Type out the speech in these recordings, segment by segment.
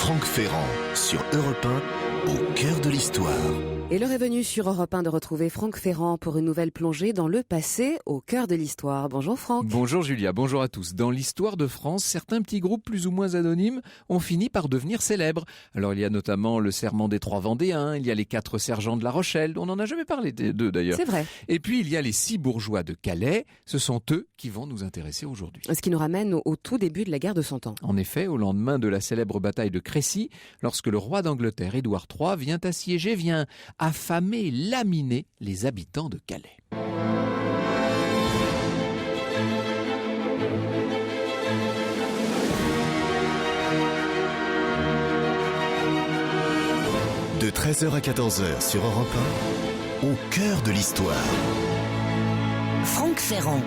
Franck Ferrand sur Europe 1, au cœur de l'histoire. Et l'heure est venue sur Europe 1 de retrouver Franck Ferrand pour une nouvelle plongée dans le passé, au cœur de l'histoire. Bonjour Franck. Bonjour Julia, bonjour à tous. Dans l'histoire de France, certains petits groupes plus ou moins anonymes ont fini par devenir célèbres. Alors il y a notamment le Serment des Trois Vendéens, il y a les 4 sergents de La Rochelle, on n'en a jamais parlé d'eux d'ailleurs. C'est vrai. Et puis il y a les 6 bourgeois de Calais, ce sont eux qui vont nous intéresser aujourd'hui. Ce qui nous ramène au tout début de la guerre de Cent Ans. En effet, au lendemain de la célèbre bataille de Crécy, lorsque le roi d'Angleterre, Édouard III, vient assiéger, vient affamer, laminer les habitants de Calais. De 13h à 14h sur Europe 1, au cœur de l'histoire. Franck Ferrand.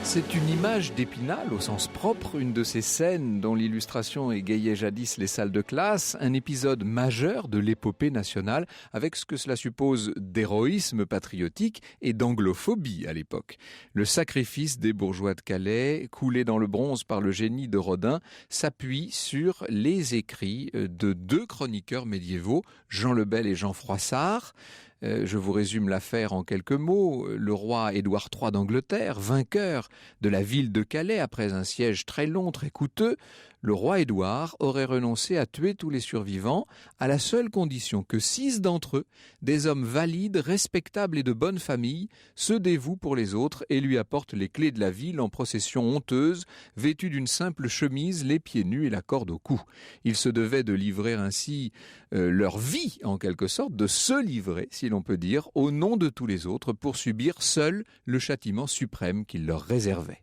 C'est une image d'Épinal au sens propre, une de ces scènes dont l'illustration égayait jadis les salles de classe, un épisode majeur de l'épopée nationale avec ce que cela suppose d'héroïsme patriotique et d'anglophobie à l'époque. Le sacrifice des bourgeois de Calais, coulé dans le bronze par le génie de Rodin, s'appuie sur les écrits de 2 chroniqueurs médiévaux, Jean le Bel et Jean Froissart. Je vous résume l'affaire en quelques mots. Le roi Édouard III d'Angleterre, vainqueur de la ville de Calais après un siège très long, très coûteux, le roi Édouard aurait renoncé à tuer tous les survivants à la seule condition que 6 d'entre eux, des hommes valides, respectables et de bonne famille, se dévouent pour les autres et lui apportent les clés de la ville en procession honteuse, vêtus d'une simple chemise, les pieds nus et la corde au cou. Ils se devaient de livrer ainsi leur vie, en quelque sorte, de se livrer, si l'on peut dire, au nom de tous les autres pour subir seuls le châtiment suprême qu'il leur réservait.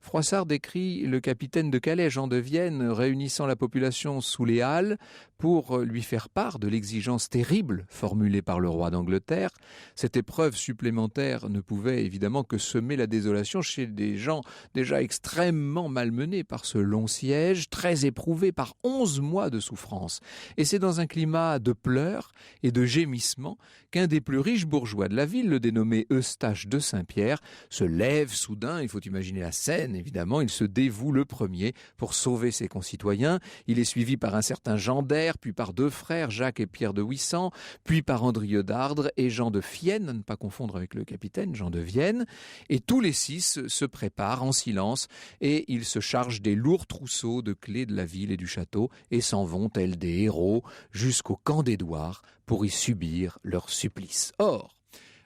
Froissart décrit le capitaine de Calais, Jean de Vienne, réunissant la population sous les halles pour lui faire part de l'exigence terrible formulée par le roi d'Angleterre. Cette épreuve supplémentaire ne pouvait évidemment que semer la désolation chez des gens déjà extrêmement malmenés par ce long siège, très éprouvés par 11 mois de souffrance. Et c'est dans un climat de pleurs et de gémissements qu'un des plus riches bourgeois de la ville, le dénommé Eustache de Saint-Pierre, se lève soudain, il faut imaginer la scène, évidemment, il se dévoue le premier pour sauver ses concitoyens. Il est suivi par un certain Jean d'Aire, puis par 2 frères, Jacques et Pierre de Ouissant, puis par Andrieux d'Ardres et Jean de Fienne, à ne pas confondre avec le capitaine, Jean de Vienne. Et tous les 6 se préparent en silence et ils se chargent des lourds trousseaux de clés de la ville et du château et s'en vont, tels des héros, jusqu'au camp d'Édouard pour y subir leur supplice. Or,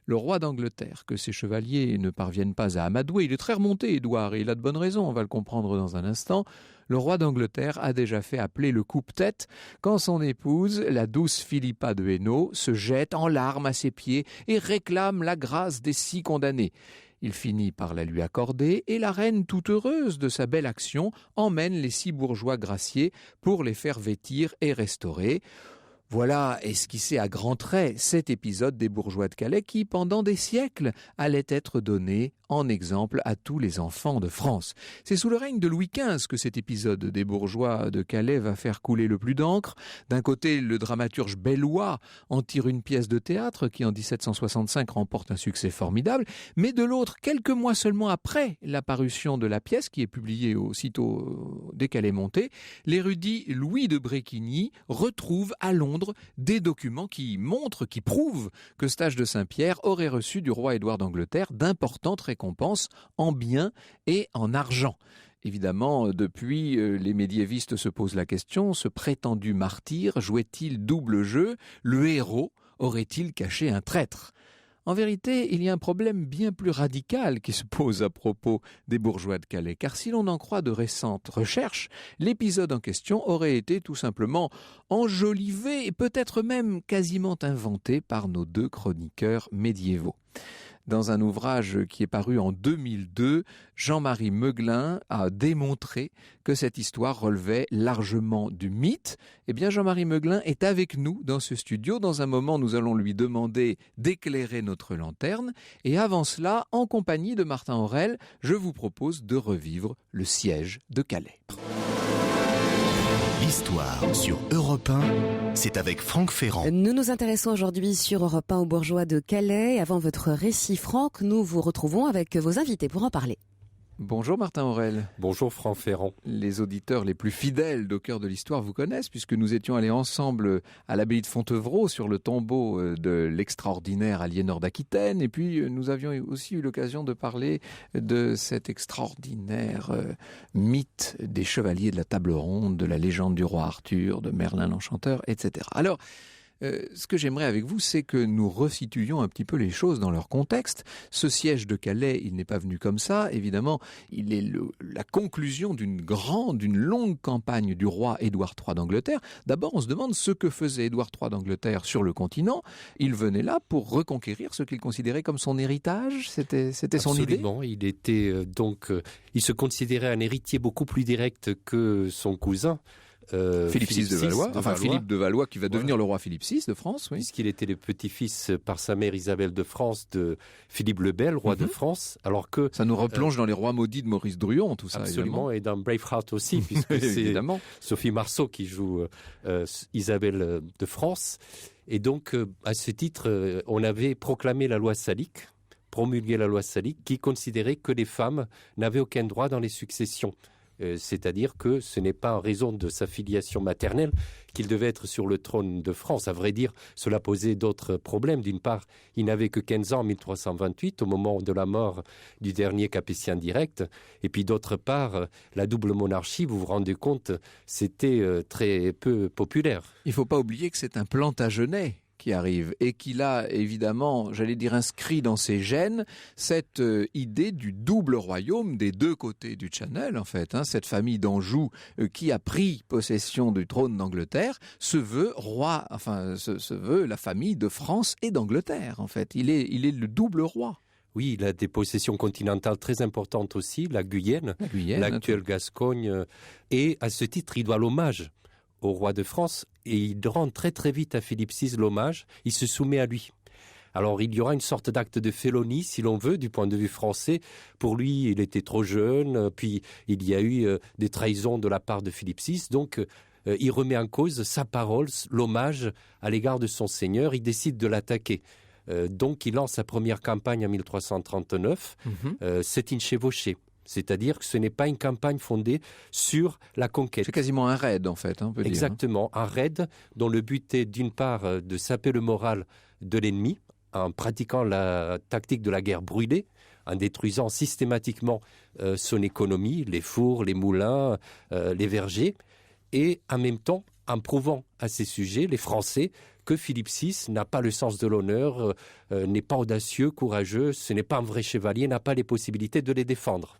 le roi d'Angleterre, que ses chevaliers ne parviennent pas à amadouer, il est très remonté, Édouard, et il a de bonnes raisons, on va le comprendre dans un instant. Le roi d'Angleterre a déjà fait appeler le coupe-tête quand son épouse, la douce Philippa de Hainaut, se jette en larmes à ses pieds et réclame la grâce des 6 condamnés. Il finit par la lui accorder et la reine, toute heureuse de sa belle action, emmène les 6 bourgeois graciés pour les faire vêtir et restaurer. Voilà esquissé à grands traits cet épisode des bourgeois de Calais qui, pendant des siècles, allait être donné en exemple à tous les enfants de France. C'est sous le règne de Louis XV que cet épisode des bourgeois de Calais va faire couler le plus d'encre. D'un côté, le dramaturge bellois en tire une pièce de théâtre qui, en 1765, remporte un succès formidable, mais de l'autre, quelques mois seulement après la parution de la pièce, qui est publiée aussitôt dès qu'elle est montée, l'érudit Louis de Bréquigny retrouve à Londres des documents qui montrent, qui prouvent que Eustache de Saint-Pierre aurait reçu du roi Édouard d'Angleterre d'importantes récompenses en biens et en argent. Évidemment, depuis, les médiévistes se posent la question, ce prétendu martyr jouait-il double jeu? Le héros aurait-il caché un traître? En vérité, il y a un problème bien plus radical qui se pose à propos des bourgeois de Calais, car si l'on en croit de récentes recherches, l'épisode en question aurait été tout simplement enjolivé et peut-être même quasiment inventé par nos 2 chroniqueurs médiévaux. Dans un ouvrage qui est paru en 2002, Jean-Marie Meuglin a démontré que cette histoire relevait largement du mythe. Eh bien, Jean-Marie Meuglin est avec nous dans ce studio. Dans un moment, nous allons lui demander d'éclairer notre lanterne. Et avant cela, en compagnie de Martin Aurel, je vous propose de revivre le siège de Calais. L'histoire sur Europe 1, c'est avec Franck Ferrand. Nous nous intéressons aujourd'hui sur Europe 1 aux bourgeois de Calais. Avant votre récit, Franck, nous vous retrouvons avec vos invités pour en parler. Bonjour Martin Aurel. Bonjour Franck Ferrand. Les auditeurs les plus fidèles d'Au cœur de l'histoire vous connaissent puisque nous étions allés ensemble à l'abbaye de Fontevraud sur le tombeau de l'extraordinaire Aliénor d'Aquitaine et puis nous avions aussi eu l'occasion de parler de cet extraordinaire mythe des chevaliers de la table ronde, de la légende du roi Arthur, de Merlin l'Enchanteur, etc. Alors, ce que j'aimerais avec vous, c'est que nous resituions un petit peu les choses dans leur contexte. Ce siège de Calais, il n'est pas venu comme ça. Évidemment, il est la conclusion d'une longue campagne du roi Édouard III d'Angleterre. D'abord, on se demande ce que faisait Édouard III d'Angleterre sur le continent. Il venait là pour reconquérir ce qu'il considérait comme son héritage. C'était son idée. Absolument. Il était il se considérait un héritier beaucoup plus direct que son cousin. Philippe VI de Valois, Philippe de Valois qui va devenir le roi Philippe VI de France, oui. Puisqu'il était le petit-fils par sa mère Isabelle de France de Philippe le Bel, roi de France, alors que... Ça nous replonge dans les rois maudits de Maurice Druon, tout ça. Absolument, évidemment. Et dans Braveheart aussi, puisque c'est Sophie Marceau qui joue Isabelle de France. Et donc, à ce titre, on avait proclamé la loi salique, promulgué la loi salique, qui considérait que les femmes n'avaient aucun droit dans les successions. C'est-à-dire que ce n'est pas en raison de sa filiation maternelle qu'il devait être sur le trône de France. À vrai dire, cela posait d'autres problèmes. D'une part, il n'avait que 15 ans en 1328, au moment de la mort du dernier Capétien direct. Et puis d'autre part, la double monarchie, vous vous rendez compte, c'était très peu populaire. Il ne faut pas oublier que c'est un Plantagenet qui arrive et qu'il a évidemment, j'allais dire, inscrit dans ses gènes cette idée du double royaume des deux côtés du Channel, en fait. Cette famille d'Anjou qui a pris possession du trône d'Angleterre se veut roi, se veut la famille de France et d'Angleterre, en fait. Il est le double roi. Oui, il a des possessions continentales très importantes aussi, la Guyenne, l'actuelle Gascogne. Et à ce titre, il doit l'hommage au roi de France, et il rend très très vite à Philippe VI l'hommage, il se soumet à lui. Alors il y aura une sorte d'acte de félonie, si l'on veut, du point de vue français. Pour lui, il était trop jeune, puis il y a eu des trahisons de la part de Philippe VI, donc il remet en cause sa parole, l'hommage à l'égard de son seigneur, il décide de l'attaquer. Donc il lance sa première campagne en 1339, c'est une chevauchée. C'est-à-dire que ce n'est pas une campagne fondée sur la conquête. C'est quasiment un raid, en fait, on peut dire. Exactement, un raid dont le but est d'une part de saper le moral de l'ennemi en pratiquant la tactique de la guerre brûlée, en détruisant systématiquement son économie, les fours, les moulins, les vergers, et en même temps en prouvant à ces sujets, les Français, que Philippe VI n'a pas le sens de l'honneur, n'est pas audacieux, courageux, ce n'est pas un vrai chevalier, n'a pas les possibilités de les défendre.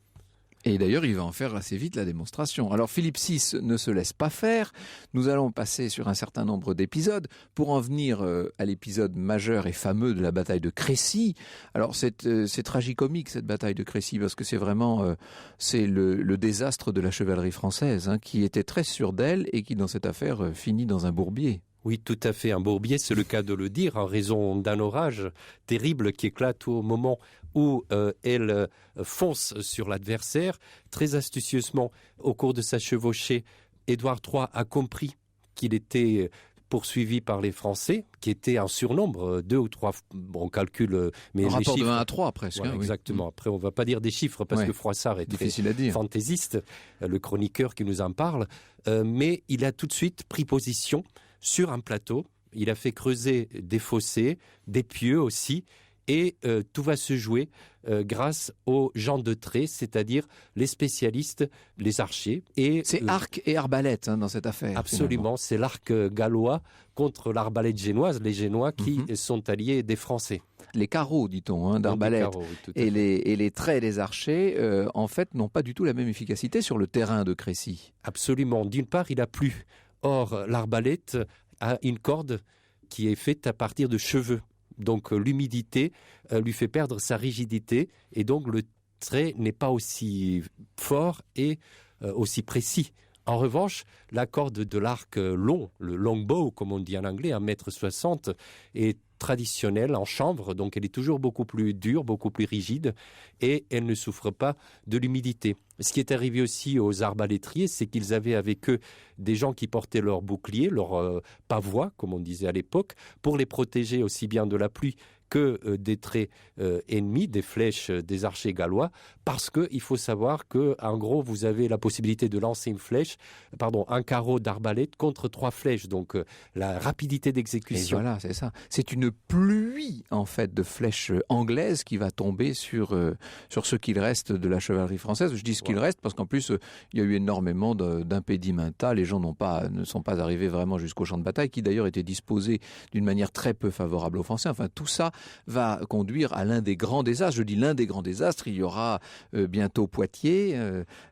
Et d'ailleurs, il va en faire assez vite la démonstration. Alors, Philippe VI ne se laisse pas faire. Nous allons passer sur un certain nombre d'épisodes pour en venir à l'épisode majeur et fameux de la bataille de Crécy. Alors, c'est tragicomique, cette bataille de Crécy, parce que c'est vraiment c'est le désastre de la chevalerie française, qui était très sûre d'elle et qui, dans cette affaire, finit dans un bourbier. Oui, tout à fait. Un bourbier, c'est le cas de le dire, en raison d'un orage terrible qui éclate au moment où elle fonce sur l'adversaire. Très astucieusement, au cours de sa chevauchée, Édouard III a compris qu'il était poursuivi par les Français, qui étaient en surnombre, 2 ou 3, on calcule, mais un les rapport chiffres, de 1 à 3 presque. Voilà, exactement. Après, on ne va pas dire des chiffres parce que Froissart est difficile très fantaisiste, le chroniqueur qui nous en parle, mais il a tout de suite pris position sur un plateau. Il a fait creuser des fossés, des pieux aussi, et tout va se jouer grâce aux gens de trait, c'est-à-dire les spécialistes, les archers. C'est arc et arbalète dans cette affaire. Absolument, finalement. C'est l'arc gallois contre l'arbalète génoise, les Génois qui sont alliés des Français. Les carreaux, dit-on, d'arbalète et les traits des archers, en fait, n'ont pas du tout la même efficacité sur le terrain de Crécy. Absolument. D'une part, il a plu. Or, l'arbalète a une corde qui est faite à partir de cheveux. Donc, l'humidité lui fait perdre sa rigidité et donc le trait n'est pas aussi fort et aussi précis. En revanche, la corde de l'arc long, le longbow, comme on dit en anglais, 1,60 m, est traditionnelle en chanvre, donc elle est toujours beaucoup plus dure, beaucoup plus rigide, et elle ne souffre pas de l'humidité. Ce qui est arrivé aussi aux arbalétriers, c'est qu'ils avaient avec eux des gens qui portaient leur bouclier, leur pavois, comme on disait à l'époque, pour les protéger aussi bien de la pluie que des traits ennemis, des flèches des archers gallois, parce qu'il faut savoir qu'en gros, vous avez la possibilité de lancer un carreau d'arbalète contre 3 flèches. Donc, la rapidité d'exécution. Et voilà, c'est ça. C'est une pluie, en fait, de flèches anglaises qui va tomber sur ce qu'il reste de la chevalerie française. Je dis ce qu'il reste parce qu'en plus, il y a eu énormément d'impedimenta. Les gens ne sont pas arrivés vraiment jusqu'au champ de bataille, qui d'ailleurs était disposé d'une manière très peu favorable aux Français. Enfin, tout ça va conduire à l'un des grands désastres. Je dis l'un des grands désastres. Il y aura bientôt Poitiers,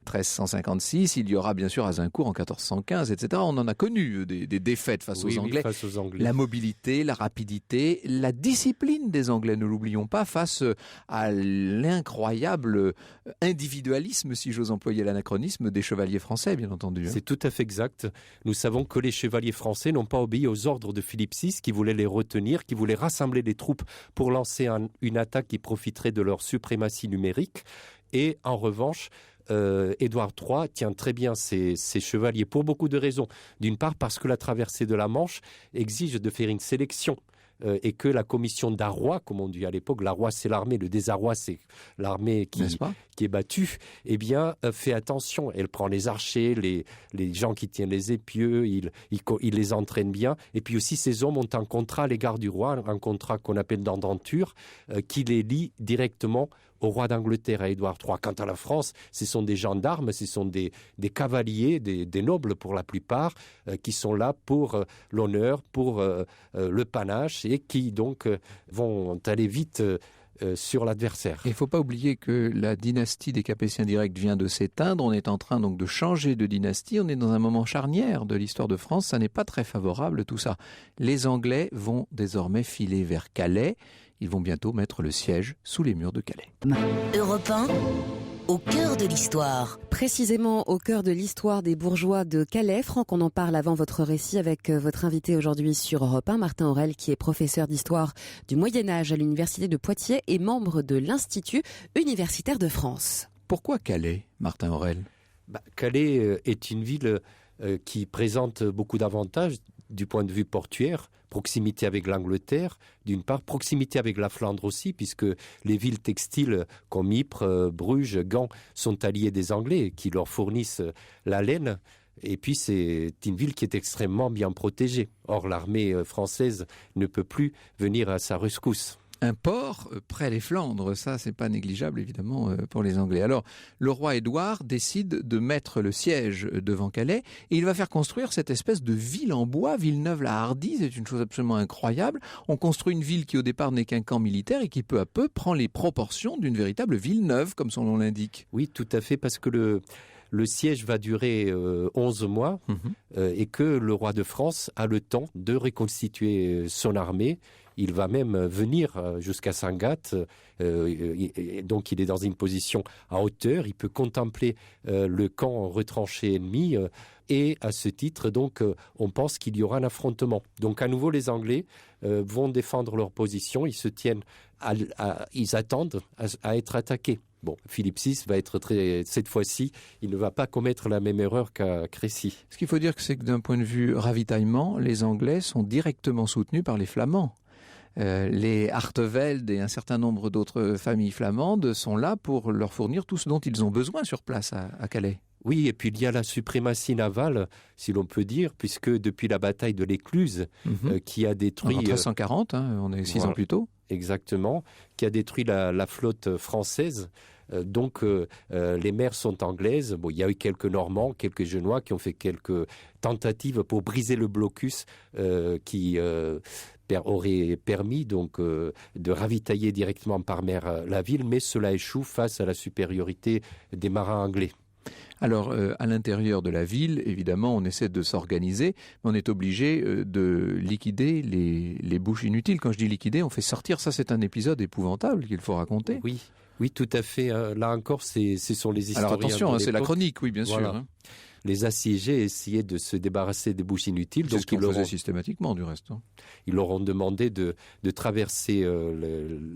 1356. Il y aura bien sûr Azincourt en 1415, etc. On en a connu des défaites face aux Anglais. Face aux Anglais. La mobilité, la rapidité, la discipline des Anglais, ne l'oublions pas, face à l'incroyable individualisme, si j'ose employer l'anachronisme, des chevaliers français, bien entendu. C'est tout à fait exact. Nous savons que les chevaliers français n'ont pas obéi aux ordres de Philippe VI, qui voulait les retenir, qui voulait rassembler les troupes pour lancer une attaque qui profiterait de leur suprématie numérique. Et en revanche, Édouard III tient très bien ses chevaliers pour beaucoup de raisons. D'une part, parce que la traversée de la Manche exige de faire une sélection. Et que la commission d'Arrois, comme on dit à l'époque, l'Arrois c'est l'armée, le désarroi c'est l'armée qui est battue, eh bien fait attention, elle prend les archers, les gens qui tiennent les épieux, il les entraîne bien, et puis aussi ces hommes ont un contrat à l'égard du roi, un contrat qu'on appelle d'endenture, qui les lie directement au roi d'Angleterre, à Édouard III. Quant à la France, ce sont des gendarmes, ce sont des cavaliers, des nobles pour la plupart, qui sont là pour l'honneur, pour le panache, et qui donc vont aller vite sur l'adversaire. Il ne faut pas oublier que la dynastie des Capétiens directs vient de s'éteindre. On est en train donc de changer de dynastie. On est dans un moment charnière de l'histoire de France. Ça n'est pas très favorable, tout ça. Les Anglais vont désormais filer vers Calais. Ils vont bientôt mettre le siège sous les murs de Calais. Europe 1, au cœur de l'histoire. Précisément au cœur de l'histoire des bourgeois de Calais. Franck, on en parle avant votre récit avec votre invité aujourd'hui sur Europe 1, Martin Aurel, qui est professeur d'histoire du Moyen-Âge à l'Université de Poitiers et membre de l'Institut universitaire de France. Pourquoi Calais, Martin Aurel ? Calais est une ville qui présente beaucoup d'avantages du point de vue portuaire. Proximité avec l'Angleterre, d'une part, proximité avec la Flandre aussi, puisque les villes textiles comme Ypres, Bruges, Gand sont alliées des Anglais qui leur fournissent la laine. Et puis c'est une ville qui est extrêmement bien protégée. Or l'armée française ne peut plus venir à sa rescousse. Un port près des Flandres, ça c'est pas négligeable évidemment pour les Anglais. Alors le roi Édouard décide de mettre le siège devant Calais et il va faire construire cette espèce de ville en bois, Villeneuve-la-Hardie, c'est une chose absolument incroyable. On construit une ville qui au départ n'est qu'un camp militaire et qui peu à peu prend les proportions d'une véritable ville neuve comme son nom l'indique. Oui, tout à fait, parce que le siège va durer 11 mois et que le roi de France a le temps de reconstituer son armée. Il va même venir jusqu'à Sangatte, donc il est dans une position à hauteur, il peut contempler le camp retranché ennemi et à ce titre, donc, on pense qu'il y aura un affrontement. Donc à nouveau, les Anglais vont défendre leur position, ils se tiennent, ils attendent à être attaqués. Bon, Philippe VI va être cette fois-ci, il ne va pas commettre la même erreur qu'à Crécy. Ce qu'il faut dire, c'est que d'un point de vue ravitaillement, les Anglais sont directement soutenus par les Flamands. Les Artevelde et un certain nombre d'autres familles flamandes sont là pour leur fournir tout ce dont ils ont besoin sur place à Calais. Oui, et puis il y a la suprématie navale, si l'on peut dire, puisque depuis la bataille de l'Écluse, qui a détruit... En 1340, on est 6 ans plus tôt. Exactement, qui a détruit la flotte française. Donc les mers sont anglaises. Bon, il y a eu quelques Normands, quelques Genois qui ont fait quelques tentatives pour briser le blocus qui aurait permis donc de ravitailler directement par mer la ville, mais cela échoue face à la supériorité des marins anglais. Alors, à l'intérieur de la ville, évidemment, on essaie de s'organiser, mais on est obligé de liquider les bouches inutiles. Quand je dis liquider, on fait sortir. Ça, c'est un épisode épouvantable qu'il faut raconter. Oui, Oui, tout à fait. Là encore, ce sont les historiens. Alors attention, c'est la chronique, oui, bien sûr. Hein. Les assiégés essayaient de se débarrasser des bouches inutiles. C'est ce qu'ils faisaient systématiquement, du reste. Hein. Ils leur ont demandé de traverser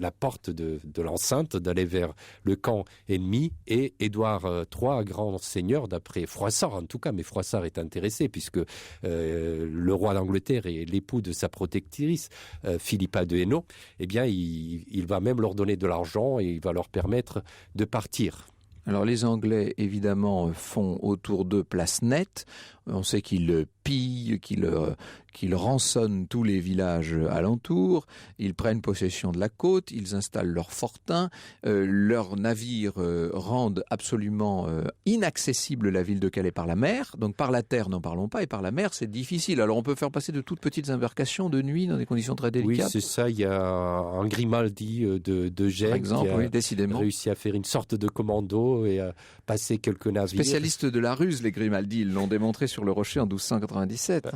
la porte de l'enceinte, d'aller vers le camp ennemi. Et Édouard III, grand seigneur, d'après Froissart en tout cas, mais Froissart est intéressé puisque le roi d'Angleterre est l'époux de sa protectrice, Philippa de Hainaut, eh bien, il va même leur donner de l'argent et il va leur permettre de partir. Alors les Anglais, évidemment, font autour d'eux place nette. On sait qu'ils pillent, qu'ils rançonnent tous les villages alentours. Ils prennent possession de la côte, ils installent leurs fortins. Leurs navires rendent absolument inaccessible la ville de Calais par la mer. Donc par la terre, n'en parlons pas, et par la mer, c'est difficile. Alors on peut faire passer de toutes petites embarcations de nuit dans des conditions très délicates. Oui, c'est ça. Il y a un Grimaldi de Gênes par exemple, qui a réussi à faire une sorte de commando et à passer quelques navires. Spécialistes de la ruse, les Grimaldi, ils l'ont démontré sur le Rocher en 1297.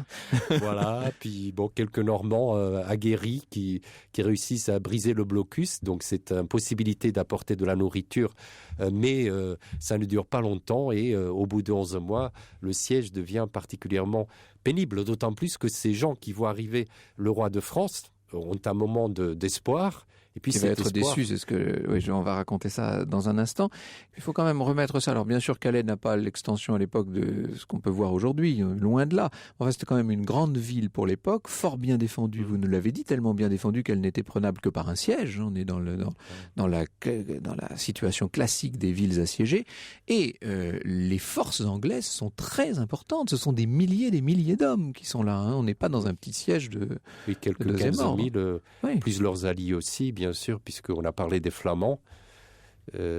Voilà, puis quelques Normands aguerris qui réussissent à briser le blocus. Donc c'est une possibilité d'apporter de la nourriture, mais ça ne dure pas longtemps et au bout de 11 mois, le siège devient particulièrement pénible. D'autant plus que ces gens qui voient arriver le roi de France ont un moment d'espoir. Et puis qui va être déçu, c'est ce que on va raconter ça dans un instant. Il faut quand même remettre ça. Alors bien sûr, Calais n'a pas l'extension à l'époque de ce qu'on peut voir aujourd'hui, loin de là. Enfin, c'était quand même une grande ville pour l'époque, fort bien défendue, vous nous l'avez dit, tellement bien défendue qu'elle n'était prenable que par un siège. On est dans la situation classique des villes assiégées. Et les forces anglaises sont très importantes. Ce sont des milliers d'hommes qui sont là. Hein. On n'est pas dans un petit siège de quelques 15 000, plus leurs alliés aussi, bien sûr, puisqu'on a parlé des Flamands.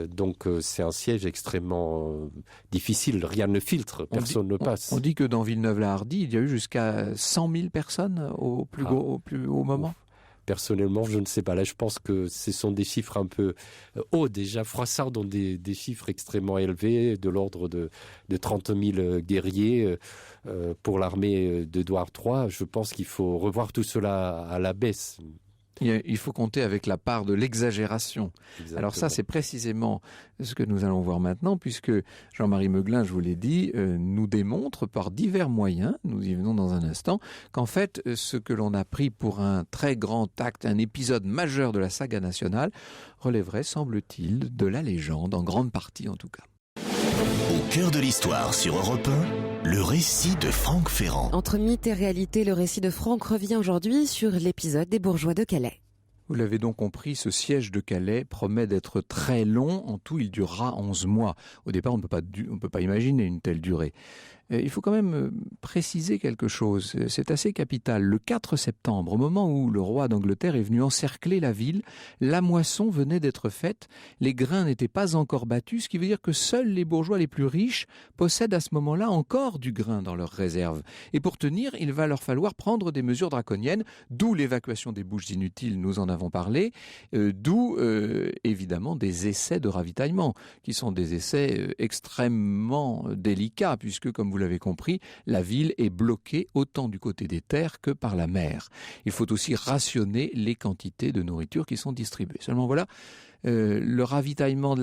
Donc c'est un siège extrêmement difficile, rien ne filtre, personne ne passe. On dit que dans Villeneuve-la-Hardy, il y a eu jusqu'à 100 000 personnes au plus haut moment. Personnellement, je ne sais pas. Là, je pense que ce sont des chiffres un peu hauts. Déjà, Froissart donne des chiffres extrêmement élevés, de l'ordre de 30 000 guerriers pour l'armée d'Édouard III. Je pense qu'il faut revoir tout cela à la baisse. Il faut compter avec la part de l'exagération. Exactement. Alors ça, c'est précisément ce que nous allons voir maintenant, puisque Jean-Marie Meuglin, je vous l'ai dit, nous démontre par divers moyens, nous y venons dans un instant, qu'en fait, ce que l'on a pris pour un très grand acte, un épisode majeur de la saga nationale, relèverait, semble-t-il, de la légende, en grande partie en tout cas. Au cœur de l'histoire sur Europe 1, le récit de Franck Ferrand. Entre mythe et réalité, le récit de Franck revient aujourd'hui sur l'épisode des bourgeois de Calais. Vous l'avez donc compris, ce siège de Calais promet d'être très long. En tout, il durera 11 mois. Au départ, on ne peut pas imaginer une telle durée. Il faut quand même préciser quelque chose, c'est assez capital. Le 4 septembre, au moment où le roi d'Angleterre est venu encercler la ville, la moisson venait d'être faite, les grains n'étaient pas encore battus, ce qui veut dire que seuls les bourgeois les plus riches possèdent à ce moment-là encore du grain dans leurs réserves. Et pour tenir, il va leur falloir prendre des mesures draconiennes, d'où l'évacuation des bouches inutiles, nous en avons parlé, d'où évidemment des essais de ravitaillement, qui sont des essais extrêmement délicats, puisque comme vous l'avez compris, la ville est bloquée autant du côté des terres que par la mer. Il faut aussi rationner les quantités de nourriture qui sont distribuées. Seulement voilà, le ravitaillement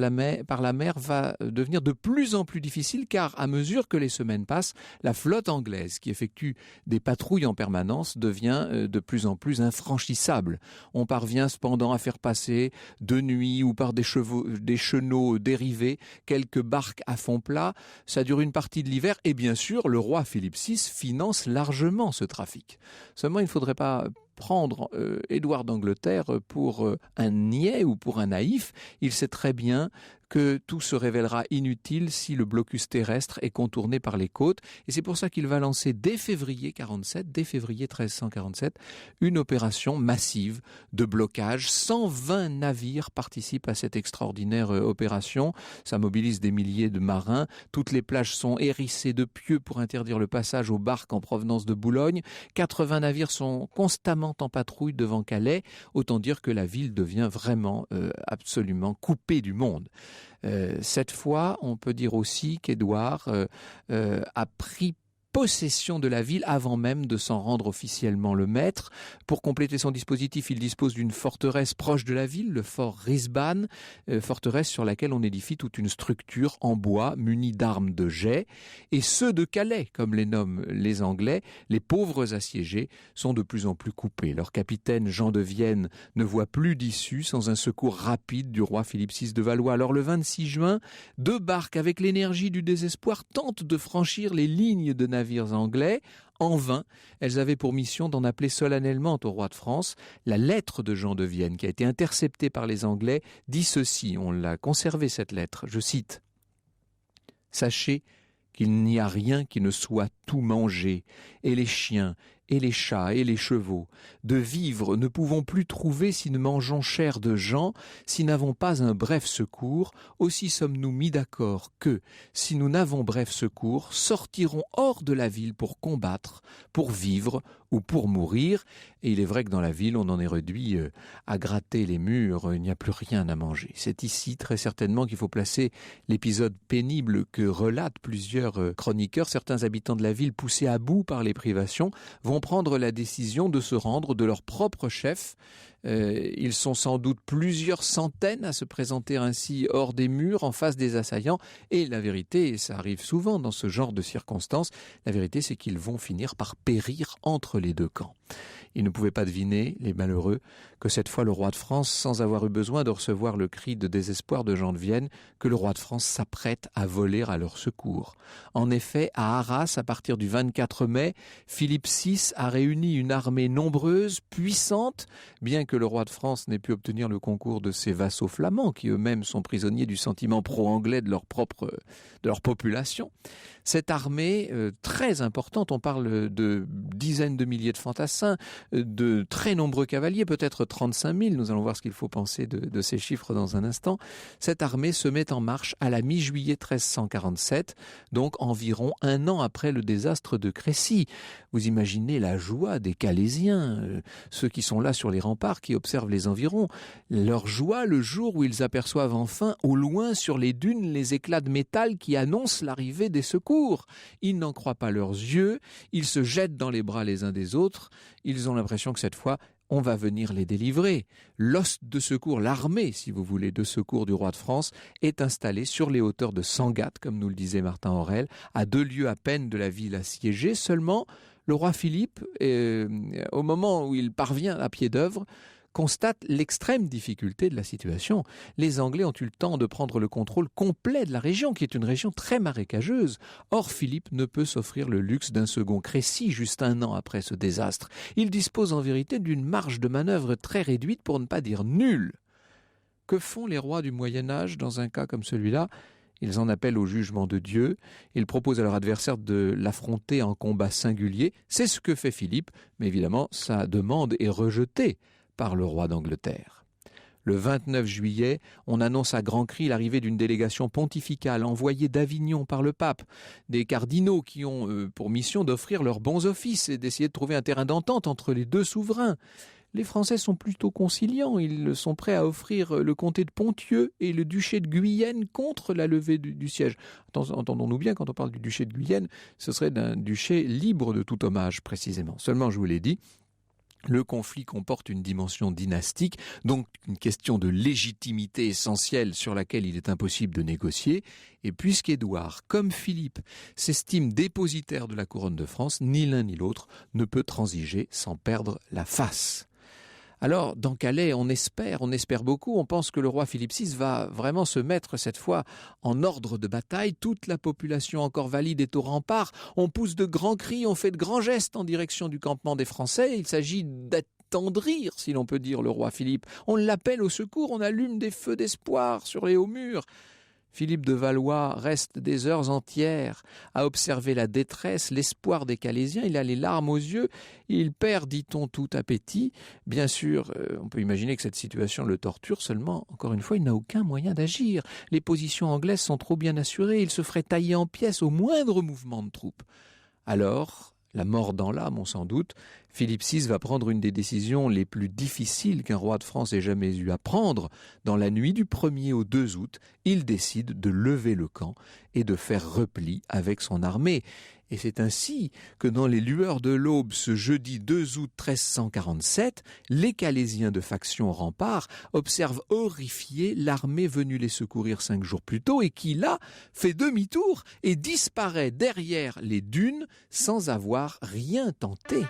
par la mer va devenir de plus en plus difficile car à mesure que les semaines passent, la flotte anglaise qui effectue des patrouilles en permanence devient de plus en plus infranchissable. On parvient cependant à faire passer de nuit ou par des chenaux dérivés quelques barques à fond plat. Ça dure une partie de l'hiver et bien sûr le roi Philippe VI finance largement ce trafic. Seulement il ne faudrait pas prendre Édouard d'Angleterre pour un niais ou pour un naïf. Il sait très bien que tout se révélera inutile si le blocus terrestre est contourné par les côtes. Et c'est pour ça qu'il va lancer dès février 1347, une opération massive de blocage. 120 navires participent à cette extraordinaire opération. Ça mobilise des milliers de marins. Toutes les plages sont hérissées de pieux pour interdire le passage aux barques en provenance de Boulogne. 80 navires sont constamment en patrouille devant Calais. Autant dire que la ville devient vraiment absolument coupée du monde. Cette fois, on peut dire aussi qu'Édouard a pris possession de la ville avant même de s'en rendre officiellement le maître. Pour compléter son dispositif, il dispose d'une forteresse proche de la ville, le fort Risban, forteresse sur laquelle on édifie toute une structure en bois munie d'armes de jet. Et ceux de Calais, comme les nomment les Anglais, les pauvres assiégés, sont de plus en plus coupés. Leur capitaine Jean de Vienne ne voit plus d'issue sans un secours rapide du roi Philippe VI de Valois. Alors le 26 juin, 2 barques avec l'énergie du désespoir tentent de franchir les lignes de navires anglais. En vain, elles avaient pour mission d'en appeler solennellement au roi de France. La lettre de Jean de Vienne, qui a été interceptée par les Anglais, dit ceci, on l'a conservée cette lettre, je cite « Sachez qu'il n'y a rien qui ne soit tout mangé, et les chiens, et les chats, et les chevaux. De vivres ne pouvons plus trouver si nous mangeons chair de gens, si n'avons pas un bref secours. Aussi sommes-nous mis d'accord que, si nous n'avons bref secours, sortirons hors de la ville pour combattre, pour vivre ou pour mourir. » Et il est vrai que dans la ville, on en est réduit à gratter les murs, il n'y a plus rien à manger. C'est ici, très certainement, qu'il faut placer l'épisode pénible que relatent plusieurs chroniqueurs. Certains habitants de la ville, poussés à bout par les privations, vont prendre la décision de se rendre de leur propre chef. Ils sont sans doute plusieurs centaines à se présenter ainsi hors des murs, en face des assaillants. Et la vérité, et ça arrive souvent dans ce genre de circonstances, la vérité c'est qu'ils vont finir par périr entre les deux camps. Ils ne pouvaient pas deviner, les malheureux, que cette fois le roi de France, sans avoir eu besoin de recevoir le cri de désespoir de Jean de Vienne, que le roi de France s'apprête à voler à leur secours. En effet, à Arras, à partir du 24 mai, Philippe VI a réuni une armée nombreuse, puissante, bien que le roi de France n'ait pu obtenir le concours de ses vassaux flamands, qui eux-mêmes sont prisonniers du sentiment pro-anglais de leur population. Cette armée très importante, on parle de dizaines de milliers de fantassins, de très nombreux cavaliers, peut-être 35 000, nous allons voir ce qu'il faut penser de ces chiffres dans un instant. Cette armée se met en marche à la mi-juillet 1347, donc environ un an après le désastre de Crécy. Vous imaginez la joie des Calaisiens, ceux qui sont là sur les remparts, qui observent les environs, leur joie le jour où ils aperçoivent enfin au loin sur les dunes les éclats de métal qui annoncent l'arrivée des secours. Ils n'en croient pas leurs yeux, ils se jettent dans les bras les uns des autres, ils ont l'impression que cette fois, on va venir les délivrer. L'os de secours, l'armée, si vous voulez, de secours du roi de France, est installée sur les hauteurs de Sangatte, comme nous le disait Martin Aurèle, à 2 lieues à peine de la ville assiégée. Seulement, le roi Philippe, au moment où il parvient à pied d'œuvre, constate l'extrême difficulté de la situation. Les Anglais ont eu le temps de prendre le contrôle complet de la région, qui est une région très marécageuse. Or, Philippe ne peut s'offrir le luxe d'un second Crécy, juste un an après ce désastre. Il dispose en vérité d'une marge de manœuvre très réduite, pour ne pas dire nulle. Que font les rois du Moyen-Âge dans un cas comme celui-là ? Ils en appellent au jugement de Dieu. Ils proposent à leur adversaire de l'affronter en combat singulier. C'est ce que fait Philippe, mais évidemment, sa demande est rejetée par le roi d'Angleterre. Le 29 juillet, on annonce à grands cris l'arrivée d'une délégation pontificale envoyée d'Avignon par le pape, des cardinaux qui ont pour mission d'offrir leurs bons offices et d'essayer de trouver un terrain d'entente entre les deux souverains. Les Français sont plutôt conciliants, ils sont prêts à offrir le comté de Ponthieu et le duché de Guyenne contre la levée du siège. Entendons-nous bien, quand on parle du duché de Guyenne, ce serait d'un duché libre de tout hommage précisément. Seulement, je vous l'ai dit, le conflit comporte une dimension dynastique, donc une question de légitimité essentielle sur laquelle il est impossible de négocier. Et puisqu'Édouard, comme Philippe, s'estime dépositaire de la couronne de France, ni l'un ni l'autre ne peut transiger sans perdre la face. Alors, dans Calais, on espère beaucoup, on pense que le roi Philippe VI va vraiment se mettre cette fois en ordre de bataille. Toute la population encore valide est au rempart. On pousse de grands cris, on fait de grands gestes en direction du campement des Français. Il s'agit d'attendrir, si l'on peut dire, le roi Philippe. On l'appelle au secours, on allume des feux d'espoir sur les hauts murs. Philippe de Valois reste des heures entières à observer la détresse, l'espoir des Calaisiens. Il a les larmes aux yeux, il perd, dit-on, tout appétit. Bien sûr, on peut imaginer que cette situation le torture, seulement, encore une fois, il n'a aucun moyen d'agir. Les positions anglaises sont trop bien assurées, il se ferait tailler en pièces au moindre mouvement de troupes. Alors, la mort dans l'âme, on s'en doute, Philippe VI va prendre une des décisions les plus difficiles qu'un roi de France ait jamais eu à prendre. Dans la nuit du 1er au 2 août, il décide de lever le camp et de faire repli avec son armée. Et c'est ainsi que dans les lueurs de l'aube, ce jeudi 2 août 1347, les Calésiens de faction Rempart observent horrifiés l'armée venue les secourir 5 jours plus tôt et qui, là, fait demi-tour et disparaît derrière les dunes sans avoir rien tenté.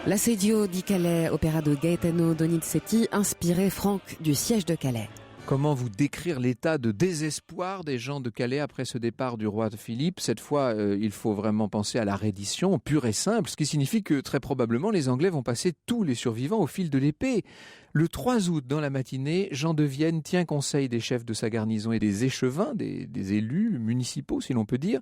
L'Assedio di Calais, opéra de Gaetano Donizetti, inspiré Franck du siège de Calais. Comment vous décrire l'état de désespoir des gens de Calais après ce départ du roi Philippe ? Cette fois, il faut vraiment penser à la reddition pure et simple, ce qui signifie que très probablement les Anglais vont passer tous les survivants au fil de l'épée. Le 3 août, dans la matinée, Jean de Vienne tient conseil des chefs de sa garnison et des échevins, des élus municipaux, si l'on peut dire.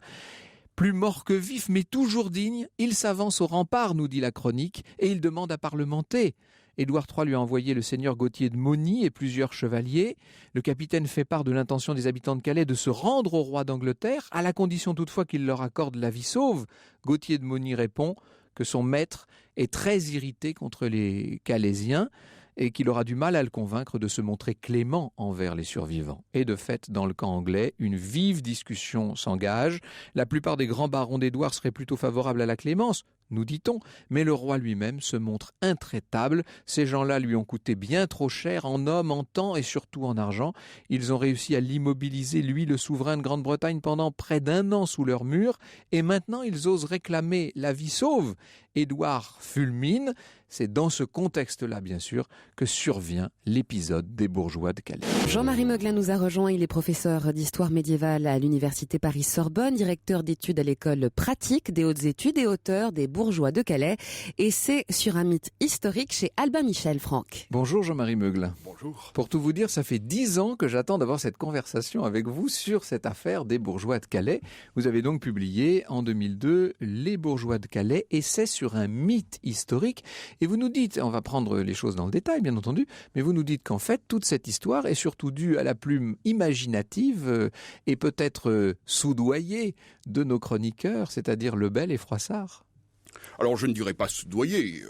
Plus mort que vif, mais toujours digne, il s'avance au rempart, nous dit la chronique, et il demande à parlementer. Édouard III lui a envoyé le seigneur Gauthier de Mauny et plusieurs chevaliers. Le capitaine fait part de l'intention des habitants de Calais de se rendre au roi d'Angleterre, à la condition toutefois qu'il leur accorde la vie sauve. Gauthier de Mauny répond que son maître est très irrité contre les Calaisiens et qu'il aura du mal à le convaincre de se montrer clément envers les survivants. Et de fait, dans le camp anglais, une vive discussion s'engage. La plupart des grands barons d'Édouard seraient plutôt favorables à la clémence, nous dit-on, mais le roi lui-même se montre intraitable. Ces gens-là lui ont coûté bien trop cher en hommes, en temps et surtout en argent. Ils ont réussi à l'immobiliser, lui, le souverain de Grande-Bretagne, pendant près d'1 an sous leur mur, et maintenant ils osent réclamer la vie sauve. Édouard fulmine. C'est dans ce contexte-là, bien sûr, que survient l'épisode des bourgeois de Calais. Jean-Marie Meuglin nous a rejoint. Il est professeur d'histoire médiévale à l'université Paris-Sorbonne, directeur d'études à l'école pratique des hautes études et auteur des bourgeois de Calais. Et c'est sur un mythe historique chez Albin Michel, Franck. Bonjour Jean-Marie Meuglin. Bonjour. Pour tout vous dire, ça fait 10 ans que j'attends d'avoir cette conversation avec vous sur cette affaire des bourgeois de Calais. Vous avez donc publié en 2002 Les bourgeois de Calais, essai sur un mythe historique. Et vous nous dites, on va prendre les choses dans le détail bien entendu, mais vous nous dites qu'en fait toute cette histoire est surtout due à la plume imaginative et peut-être soudoyée de nos chroniqueurs, c'est-à-dire Lebel et Froissart. Alors je ne dirais pas soudoyer,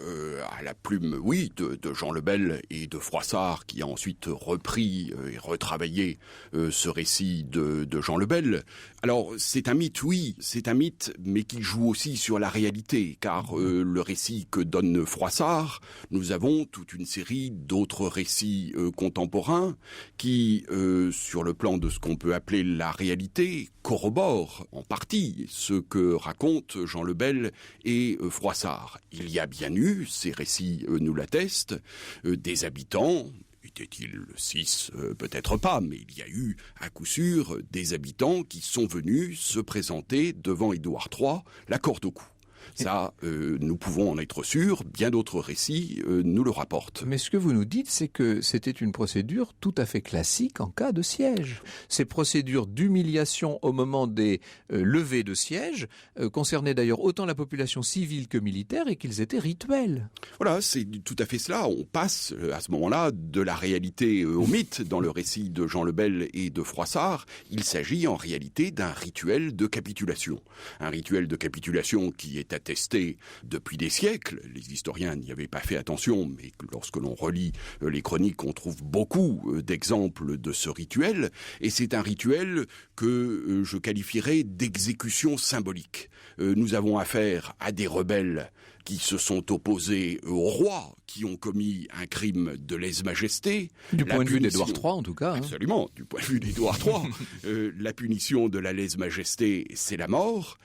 à la plume, oui, de Jean Lebel et de Froissart, qui a ensuite repris et retravaillé ce récit de Jean Lebel. Alors c'est un mythe, oui, c'est un mythe, mais qui joue aussi sur la réalité, car le récit que donne Froissart, nous avons toute une série d'autres récits contemporains qui, sur le plan de ce qu'on peut appeler la réalité, corroborent en partie ce que racontent Jean Lebel et Froissart. Il y a bien eu, ces récits nous l'attestent, des habitants, étaient-ils 6 peut-être pas, mais il y a eu à coup sûr des habitants qui sont venus se présenter devant Édouard III la corde au cou. Ça, nous pouvons en être sûrs, bien d'autres récits nous le rapportent. Mais ce que vous nous dites, c'est que c'était une procédure tout à fait classique en cas de siège. Ces procédures d'humiliation au moment des levées de siège concernaient d'ailleurs autant la population civile que militaire et qu'ils étaient rituels. Voilà, c'est tout à fait cela. On passe à ce moment-là de la réalité au mythe dans le récit de Jean Lebel et de Froissart. Il s'agit en réalité d'un rituel de capitulation. Un rituel de capitulation qui est attesté depuis des siècles. Les historiens n'y avaient pas fait attention, mais lorsque l'on relit les chroniques, on trouve beaucoup d'exemples de ce rituel. Et c'est un rituel que je qualifierais d'exécution symbolique. Nous avons affaire à des rebelles qui se sont opposés au roi, qui ont commis un crime de lèse-majesté. Du point de vue d'Édouard III, en tout cas. Absolument, du point de vue d'Édouard III. La punition de la lèse-majesté, c'est la mort.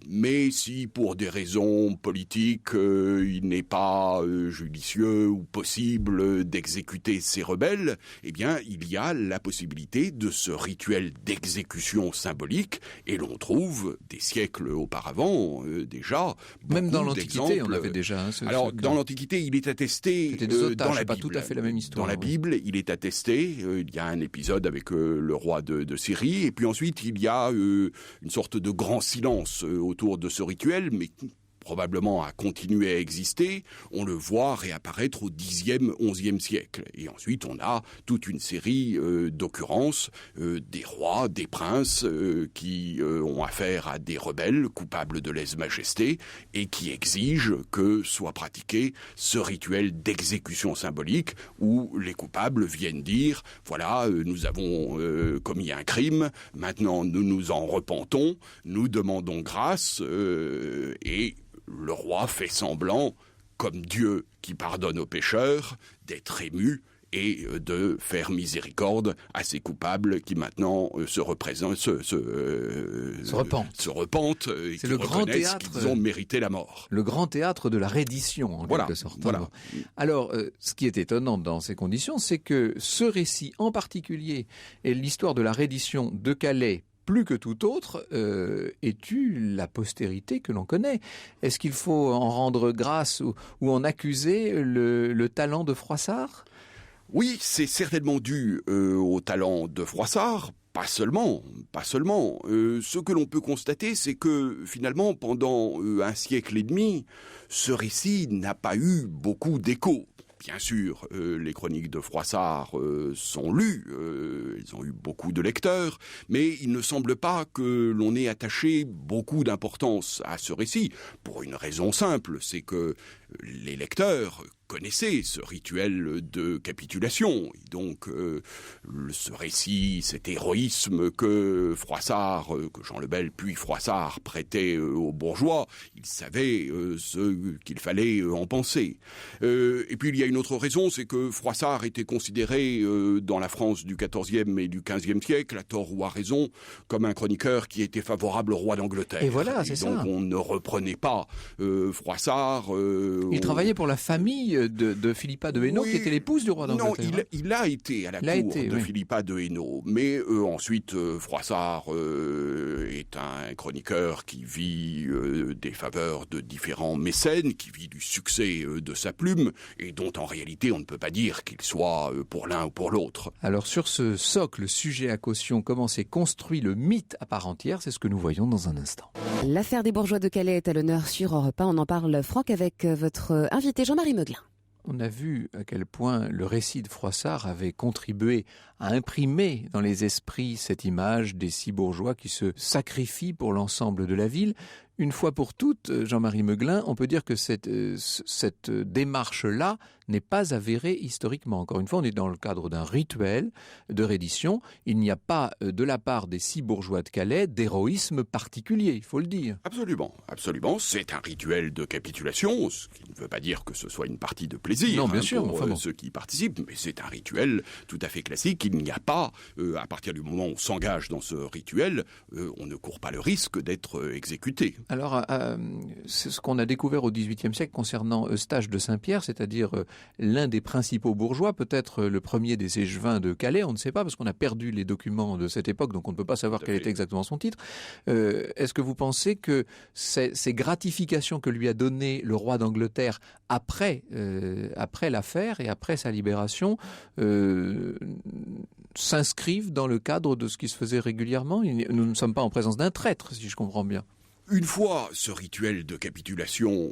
Mais si, pour des raisons politiques, il n'est pas judicieux ou possible d'exécuter ces rebelles, eh bien, il y a la possibilité de ce rituel d'exécution symbolique, et l'on trouve, des siècles auparavant, déjà, même dans l'Antiquité, on avait déjà. Alors, dans l'Antiquité, il est attesté dans la Bible. Pas tout à fait la même histoire. Dans la Bible, il est attesté. Il y a un épisode avec le roi de Syrie, et puis ensuite, il y a une sorte de grand silence autour de ce rituel, mais probablement a continué à exister, on le voit réapparaître au Xe, XIe siècle. Et ensuite, on a toute une série d'occurrences, des rois, des princes qui ont affaire à des rebelles coupables de lèse-majesté et qui exigent que soit pratiqué ce rituel d'exécution symbolique où les coupables viennent dire « Voilà, nous avons commis un crime, maintenant nous nous en repentons, nous demandons grâce et le roi fait semblant, comme Dieu qui pardonne aux pécheurs, d'être ému et de faire miséricorde à ces coupables qui maintenant se repentent et qui reconnaissent qu'ils ont mérité la mort. Le grand théâtre de la reddition, en quelque sorte. Voilà. Alors, ce qui est étonnant dans ces conditions, c'est que ce récit en particulier et l'histoire de la reddition de Calais, plus que tout autre, ait eu la postérité que l'on connaît. Est-ce qu'il faut en rendre grâce ou en accuser le talent de Froissart ? Oui, c'est certainement dû au talent de Froissart, pas seulement. Ce que l'on peut constater, c'est que finalement, pendant un siècle et demi, ce récit n'a pas eu beaucoup d'écho. Bien sûr, les chroniques de Froissart sont lues, ils ont eu beaucoup de lecteurs, mais il ne semble pas que l'on ait attaché beaucoup d'importance à ce récit, pour une raison simple, c'est que les lecteurs connaissaient ce rituel de capitulation. Et donc, ce récit, cet héroïsme que Froissart, que Jean le Bel puis Froissart prêtaient aux bourgeois, ils savaient ce qu'il fallait en penser. Et puis, il y a une autre raison, c'est que Froissart était considéré dans la France du XIVe et du XVe siècle, à tort ou à raison, comme un chroniqueur qui était favorable au roi d'Angleterre. Et voilà, c'est ça. Donc, on ne reprenait pas Froissart. Il travaillait pour la famille de Philippa de Hainaut, qui était l'épouse du roi d'Angleterre. Non, il a été à la cour de Philippa de Hainaut. Mais ensuite, Froissart est un chroniqueur qui vit des faveurs de différents mécènes, qui vit du succès de sa plume, et dont en réalité on ne peut pas dire qu'il soit pour l'un ou pour l'autre. Alors sur ce socle sujet à caution, comment s'est construit le mythe à part entière, c'est ce que nous voyons dans un instant. L'affaire des bourgeois de Calais est à l'honneur sur Europe 1. On en parle, Franck, avec votre invité Jean-Marie Meuglin. On a vu à quel point le récit de Froissart avait contribué à imprimer dans les esprits cette image des 6 bourgeois qui se sacrifient pour l'ensemble de la ville. Une fois pour toutes, Jean-Marie Meuglin, on peut dire que cette démarche-là n'est pas avérée historiquement. Encore une fois, on est dans le cadre d'un rituel de reddition. Il n'y a pas, de la part des 6 bourgeois de Calais, d'héroïsme particulier, il faut le dire. Absolument. C'est un rituel de capitulation, ce qui ne veut pas dire que ce soit une partie de plaisir non, bien sûr, pour ceux qui y participent, mais c'est un rituel tout à fait classique. Il n'y a pas, à partir du moment où on s'engage dans ce rituel, on ne court pas le risque d'être exécuté. Alors, c'est ce qu'on a découvert au XVIIIe siècle concernant Eustache de Saint-Pierre, c'est-à-dire l'un des principaux bourgeois, peut-être le premier des échevins de Calais, on ne sait pas, parce qu'on a perdu les documents de cette époque, donc on ne peut pas savoir quel était exactement son titre. Est-ce que vous pensez que ces gratifications que lui a données le roi d'Angleterre après l'affaire et après sa libération s'inscrivent dans le cadre de ce qui se faisait régulièrement? Nous ne sommes pas en présence d'un traître, si je comprends bien. Une fois ce rituel de capitulation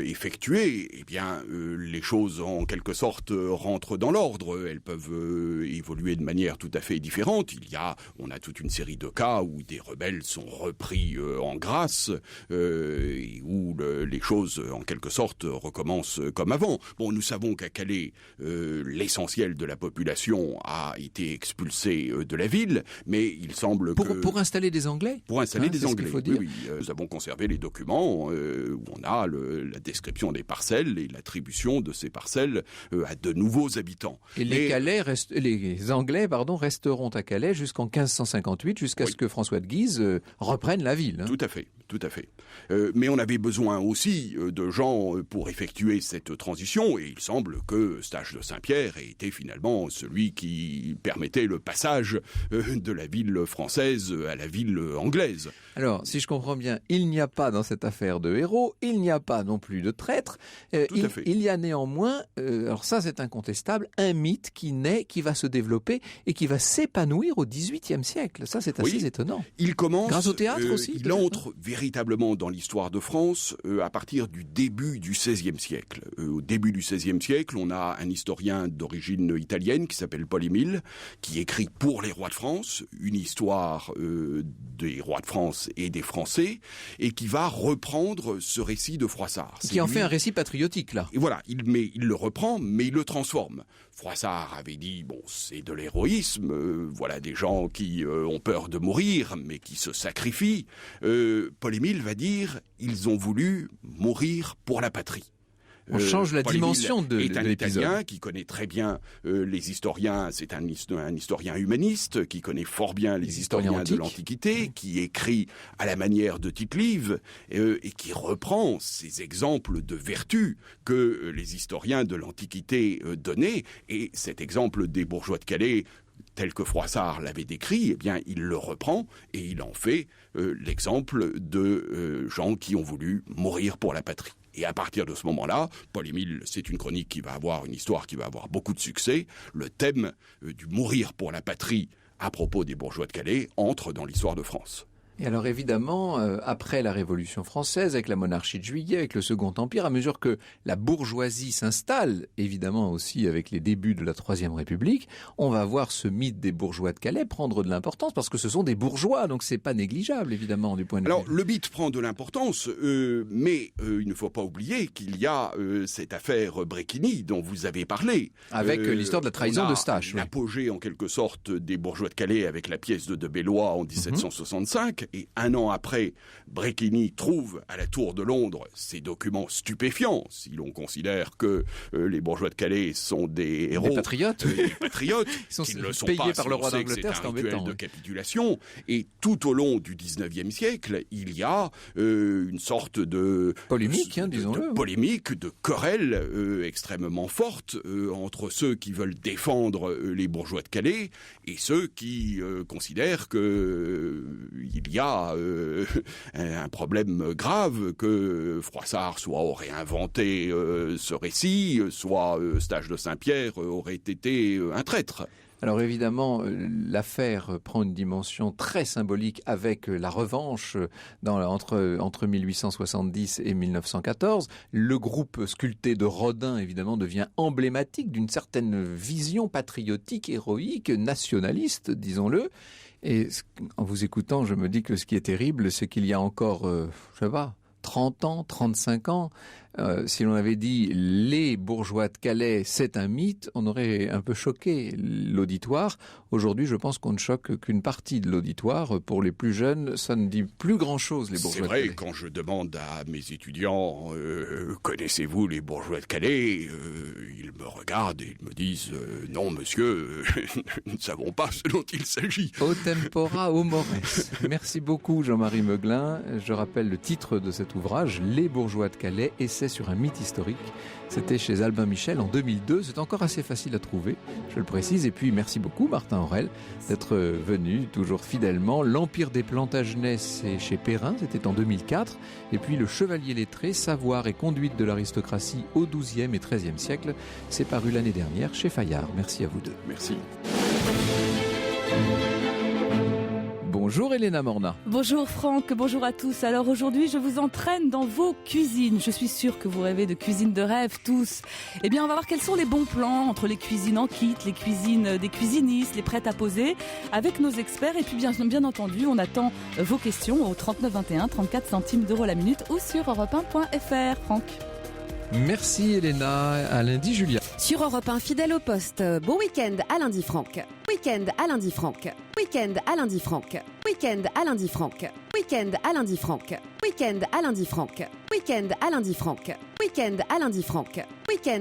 effectué, eh bien, les choses en quelque sorte rentrent dans l'ordre. Elles peuvent évoluer de manière tout à fait différente. On a toute une série de cas où des rebelles sont repris en grâce et où les choses en quelque sorte recommencent comme avant. Bon, nous savons qu'à Calais, l'essentiel de la population a été expulsé de la ville, mais il semble pour installer des Anglais. Pour installer des Anglais. Il faut dire. Oui. Nous avons conservé les documents où on a la description des parcelles et l'attribution de ces parcelles à de nouveaux habitants. Et les Anglais resteront à Calais jusqu'en 1558, jusqu'à ce que François de Guise reprenne la ville. Tout à fait. Mais on avait besoin aussi de gens pour effectuer cette transition, et il semble que Eustache de Saint-Pierre ait été finalement celui qui permettait le passage de la ville française à la ville anglaise. Alors, si je comprends bien, il n'y a pas dans cette affaire de héros, il n'y a pas non plus de traîtres. Il y a néanmoins, alors ça c'est incontestable, un mythe qui naît, qui va se développer et qui va s'épanouir au XVIIIe siècle. Ça c'est assez étonnant. Il commence, grâce au théâtre aussi. Il entre véritablement dans l'histoire de France à partir du début du XVIe siècle. Au début du XVIe siècle, on a un historien d'origine italienne qui s'appelle Paul Émile, qui écrit pour les rois de France une histoire des rois de France et des Français, et qui va reprendre ce récit de Froissart. Qui en fait un récit patriotique, là. Et voilà, il le reprend, mais il le transforme. Froissart avait dit, bon, c'est de l'héroïsme, voilà des gens qui ont peur de mourir, mais qui se sacrifient. Paul Émile va dire, ils ont voulu mourir pour la patrie. On change la dimension de l'épisode. C'est un Italien qui connaît très bien les historiens, c'est un historien humaniste qui connaît fort bien les historiens de l'Antiquité, qui écrit à la manière de Tite-Live et qui reprend ces exemples de vertu que les historiens de l'Antiquité donnaient. Et cet exemple des bourgeois de Calais, tel que Froissart l'avait décrit, eh bien, il le reprend et il en fait l'exemple de gens qui ont voulu mourir pour la patrie. Et à partir de ce moment-là, Paul Émile, c'est une chronique qui va avoir une histoire qui va avoir beaucoup de succès. Le thème du mourir pour la patrie à propos des bourgeois de Calais entre dans l'histoire de France. Et alors évidemment, après la Révolution française, avec la monarchie de Juillet, avec le Second Empire, à mesure que la bourgeoisie s'installe, évidemment aussi avec les débuts de la Troisième République, on va voir ce mythe des bourgeois de Calais prendre de l'importance, parce que ce sont des bourgeois, donc c'est pas négligeable évidemment du point de vue. Alors le mythe prend de l'importance, mais il ne faut pas oublier qu'il y a cette affaire Bréquigny dont vous avez parlé. Avec l'histoire de la trahison d'Eustache. L'apogée en quelque sorte des bourgeois de Calais avec la pièce de Bellois en 1765. Et un an après, Bréquigny trouve à la Tour de Londres ces documents stupéfiants, si l'on considère que les bourgeois de Calais sont des héros. Des patriotes. Ils sont qui ne le sont payés par le roi d'Angleterre, c'est embêtant. De capitulation. Et tout au long du XIXe siècle, il y a une sorte de polémique, disons-le. De polémique, de querelle extrêmement forte entre ceux qui veulent défendre les bourgeois de Calais et ceux qui considèrent que il y a un problème grave, que Froissart soit aurait inventé ce récit, soit Eustache de Saint-Pierre aurait été un traître. Alors évidemment, l'affaire prend une dimension très symbolique avec la revanche entre 1870 et 1914. Le groupe sculpté de Rodin, évidemment, devient emblématique d'une certaine vision patriotique, héroïque, nationaliste, disons-le. Et en vous écoutant, je me dis que ce qui est terrible, c'est qu'il y a encore, 30 ans, 35 ans, si l'on avait dit les bourgeois de Calais, c'est un mythe, on aurait un peu choqué l'auditoire. Aujourd'hui, je pense qu'on ne choque qu'une partie de l'auditoire. Pour les plus jeunes, ça ne dit plus grand-chose, les bourgeois de Calais. C'est vrai, quand je demande à mes étudiants, connaissez-vous les bourgeois de Calais, ils me regardent et ils me disent, non monsieur, nous ne savons pas ce dont il s'agit. Au tempora, au mores. Merci beaucoup Jean-Marie Meuglin. Je rappelle le titre de cet ouvrage, Les bourgeois de Calais, essai sur un mythe historique. C'était chez Albin Michel en 2002. C'est encore assez facile à trouver, je le précise. Et puis merci beaucoup Martin Aurel d'être venu toujours fidèlement. L'Empire des Plantagenets, c'est chez Perrin, c'était en 2004. Et puis Le Chevalier lettré, savoir et conduite de l'aristocratie au XIIe et XIIIe siècle, c'est paru l'année dernière chez Fayard. Merci à vous deux. Merci. Bonjour Elena Morna. Bonjour Franck, bonjour à tous. Alors aujourd'hui, je vous entraîne dans vos cuisines. Je suis sûre que vous rêvez de cuisine de rêve tous. Eh bien, on va voir quels sont les bons plans entre les cuisines en kit, les cuisines des cuisinistes, les prêts à poser, avec nos experts. Et puis bien entendu, on attend vos questions au 39 21, 34 centimes d'euros la minute ou sur europe1.fr. Franck. Merci Elena, à lundi Julia. Sur Europe 1, fidèle au poste. Bon week-end à lundi Franck. Week-end à lundi Franck. Week-end à lundi Franck. Week-end à lundi Franck. Week-end à lundi Franck. Week-end à lundi Franck. Week-end à lundi Franck. Week-end à lundi Franck. Week-end